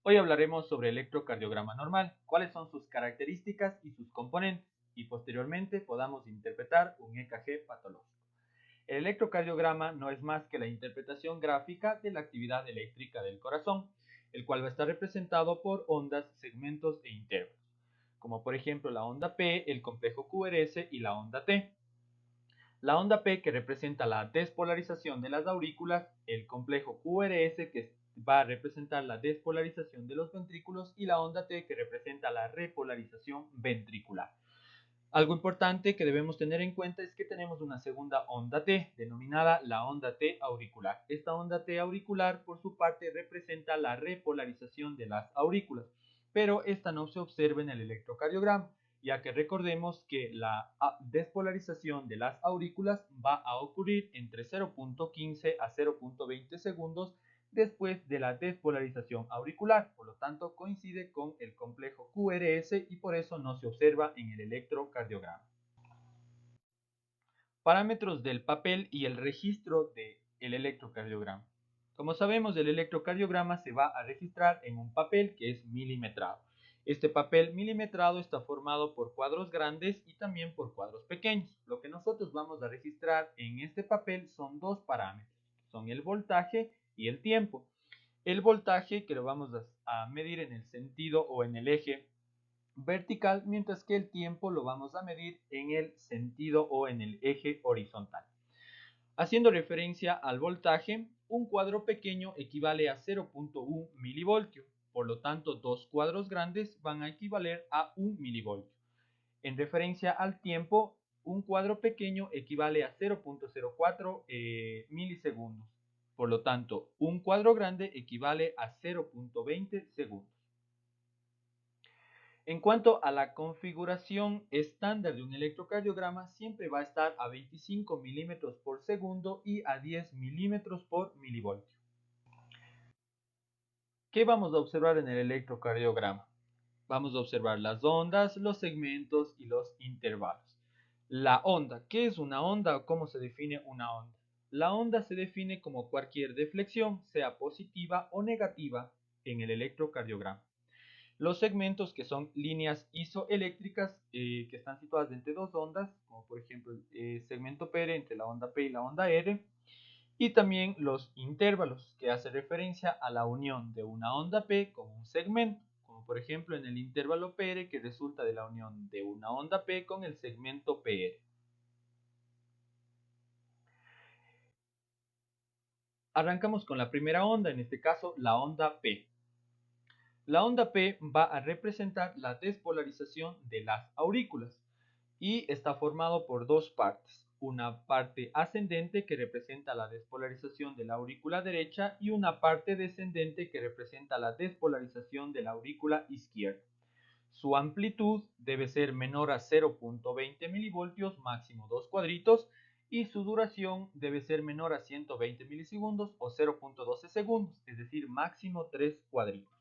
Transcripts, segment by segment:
Hoy hablaremos sobre electrocardiograma normal, cuáles son sus características y sus componentes, y posteriormente podamos interpretar un EKG patológico. El electrocardiograma no es más que la interpretación gráfica de la actividad eléctrica del corazón, el cual va a estar representado por ondas, segmentos e intervalos, como por ejemplo la onda P, el complejo QRS y la onda T. La onda P, que representa la despolarización de las aurículas, el complejo QRS, que va a representar la despolarización de los ventrículos, y la onda T, que representa la repolarización ventricular. Algo importante que debemos tener en cuenta es que tenemos una segunda onda T, denominada la onda T auricular. Esta onda T auricular, por su parte, representa la repolarización de las aurículas, pero esta no se observa en el electrocardiograma, ya que recordemos que la despolarización de las aurículas va a ocurrir entre 0.15 a 0.20 segundos después de la despolarización auricular, por lo tanto coincide con el complejo QRS y por eso no se observa en el electrocardiograma. Parámetros del papel y el registro del electrocardiograma. Como sabemos, el electrocardiograma se va a registrar en un papel que es milimetrado. Este papel milimetrado está formado por cuadros grandes y también por cuadros pequeños. Lo que nosotros vamos a registrar en este papel son dos parámetros, son el voltaje y el tiempo. El voltaje, que lo vamos a medir en el sentido o en el eje vertical, mientras que el tiempo lo vamos a medir en el sentido o en el eje horizontal. Haciendo referencia al voltaje, un cuadro pequeño equivale a 0.1 milivoltio, por lo tanto dos cuadros grandes van a equivaler a 1 milivoltio. En referencia al tiempo, un cuadro pequeño equivale a 0.04 milisegundos. Por lo tanto, un cuadro grande equivale a 0.20 segundos. En cuanto a la configuración estándar de un electrocardiograma, siempre va a estar a 25 milímetros por segundo y a 10 milímetros por milivoltio. ¿Qué vamos a observar en el electrocardiograma? Vamos a observar las ondas, los segmentos y los intervalos. La onda. ¿Qué es una onda o cómo se define una onda? La onda se define como cualquier deflexión, sea positiva o negativa, en el electrocardiograma. Los segmentos, que son líneas isoeléctricas que están situadas entre dos ondas, como por ejemplo el segmento PR entre la onda P y la onda R, y también los intervalos, que hace referencia a la unión de una onda P con un segmento, como por ejemplo en el intervalo PR, que resulta de la unión de una onda P con el segmento PR. Arrancamos con la primera onda, en este caso la onda P. La onda P va a representar la despolarización de las aurículas y está formado por dos partes. Una parte ascendente, que representa la despolarización de la aurícula derecha, y una parte descendente, que representa la despolarización de la aurícula izquierda. Su amplitud debe ser menor a 0.20 milivoltios, máximo 2 cuadritos, y su duración debe ser menor a 120 milisegundos o 0.12 segundos, es decir, máximo 3 cuadritos.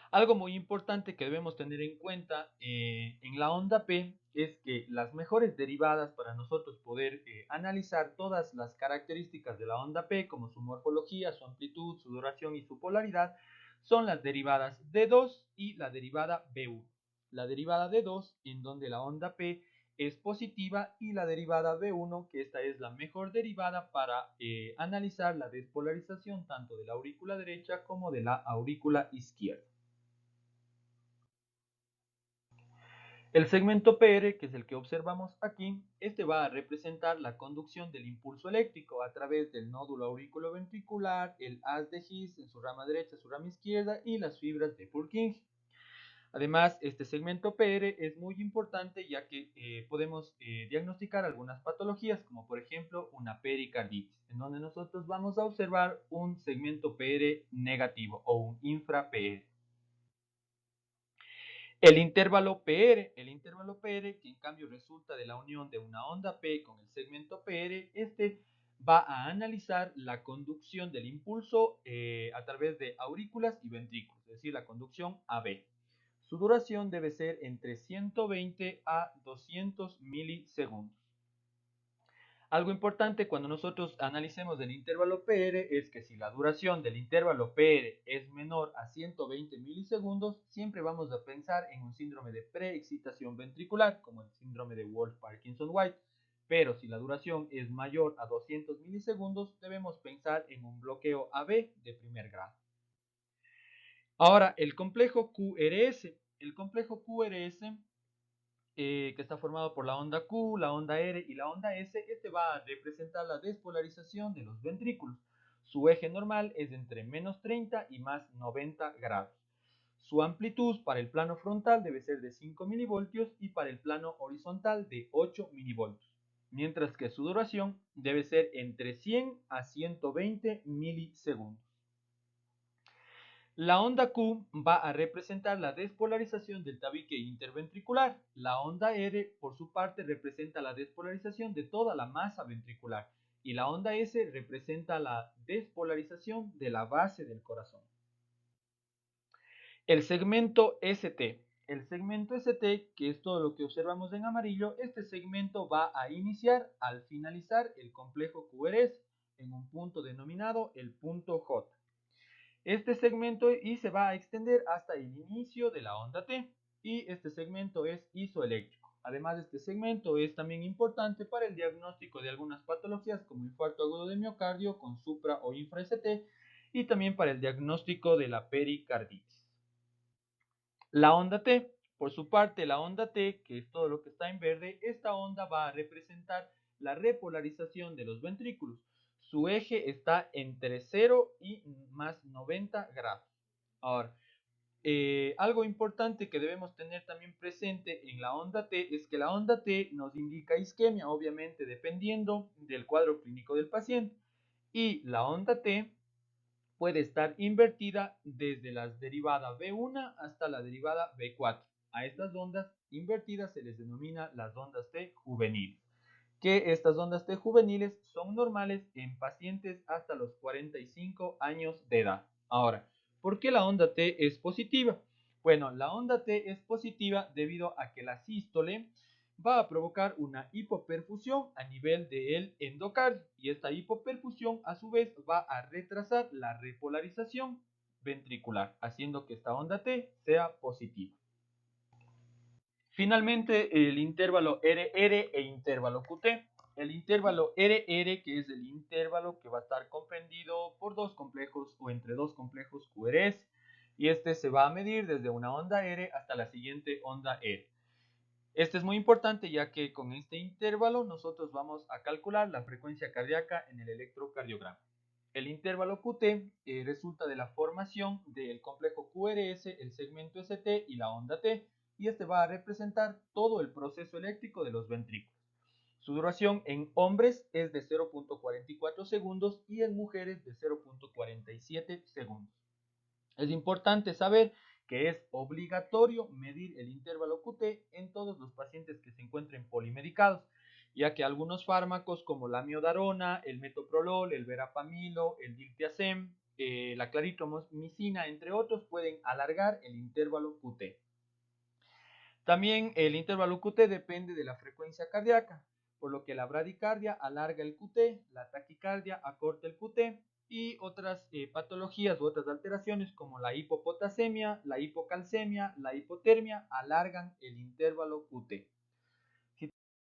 Algo muy importante que debemos tener en cuenta en la onda P es que las mejores derivadas para nosotros poder analizar todas las características de la onda P, como su morfología, su amplitud, su duración y su polaridad, son las derivadas D2 y la derivada B1. La derivada D2, en donde la onda P es positiva, y la derivada B1, que esta es la mejor derivada para analizar la despolarización tanto de la aurícula derecha como de la aurícula izquierda. El segmento PR, que es el que observamos aquí, este va a representar la conducción del impulso eléctrico a través del nódulo auriculoventricular, el haz de His en su rama derecha, su rama izquierda, y las fibras de Purkinje. Además, este segmento PR es muy importante, ya que podemos diagnosticar algunas patologías, como por ejemplo una pericarditis, en donde nosotros vamos a observar un segmento PR negativo o un infra-PR. El intervalo PR, que en cambio resulta de la unión de una onda P con el segmento PR, este va a analizar la conducción del impulso a través de aurículas y ventrículos, es decir, la conducción AB. Su duración debe ser entre 120 a 200 milisegundos. Algo importante cuando nosotros analicemos el intervalo PR es que si la duración del intervalo PR es menor a 120 milisegundos, siempre vamos a pensar en un síndrome de preexcitación ventricular, como el síndrome de Wolff-Parkinson-White. Pero si la duración es mayor a 200 milisegundos, debemos pensar en un bloqueo AB de primer grado. Ahora, el complejo QRS. El complejo QRS que está formado por la onda Q, la onda R y la onda S, este va a representar la despolarización de los ventrículos. Su eje normal es entre menos 30 y más 90 grados. Su amplitud para el plano frontal debe ser de 5 milivoltios y para el plano horizontal de 8 milivoltios, mientras que su duración debe ser entre 100 a 120 milisegundos. La onda Q va a representar la despolarización del tabique interventricular. La onda R, por su parte, representa la despolarización de toda la masa ventricular. Y la onda S representa la despolarización de la base del corazón. El segmento ST. El segmento ST, que es todo lo que observamos en amarillo, este segmento va a iniciar al finalizar el complejo QRS en un punto denominado el punto J. Este segmento I se va a extender hasta el inicio de la onda T y este segmento es isoeléctrico. Además, este segmento es también importante para el diagnóstico de algunas patologías como infarto agudo de miocardio con supra o infra ST y también para el diagnóstico de la pericarditis. La onda T, por su parte, la onda T, que es todo lo que está en verde, esta onda va a representar la repolarización de los ventrículos. Su eje está entre 0 y más 90 grados. Ahora, algo importante que debemos tener también presente en la onda T es que la onda T nos indica isquemia, obviamente dependiendo del cuadro clínico del paciente. Y la onda T puede estar invertida desde la derivada B1 hasta la derivada B4. A estas ondas invertidas se les denomina las ondas T juveniles, que estas ondas T juveniles son normales en pacientes hasta los 45 años de edad. Ahora, ¿por qué la onda T es positiva? Bueno, la onda T es positiva debido a que la sístole va a provocar una hipoperfusión a nivel del endocardio y esta hipoperfusión a su vez va a retrasar la repolarización ventricular, haciendo que esta onda T sea positiva. Finalmente, el intervalo RR e intervalo QT. El intervalo RR, que es el intervalo que va a estar comprendido por dos complejos o entre dos complejos QRS, y este se va a medir desde una onda R hasta la siguiente onda R. Este es muy importante ya que con este intervalo nosotros vamos a calcular la frecuencia cardíaca en el electrocardiograma. El intervalo QT resulta de la formación del complejo QRS, el segmento ST y la onda T, y este va a representar todo el proceso eléctrico de los ventrículos. Su duración en hombres es de 0.44 segundos y en mujeres de 0.47 segundos. Es importante saber que es obligatorio medir el intervalo QT en todos los pacientes que se encuentren polimedicados, ya que algunos fármacos como la miodarona, el metoprolol, el verapamilo, el diltiazem, la claritromicina, entre otros, pueden alargar el intervalo QT. También el intervalo QT depende de la frecuencia cardíaca, por lo que la bradicardia alarga el QT, la taquicardia acorta el QT y otras patologías u otras alteraciones como la hipopotasemia, la hipocalcemia, la hipotermia alargan el intervalo QT.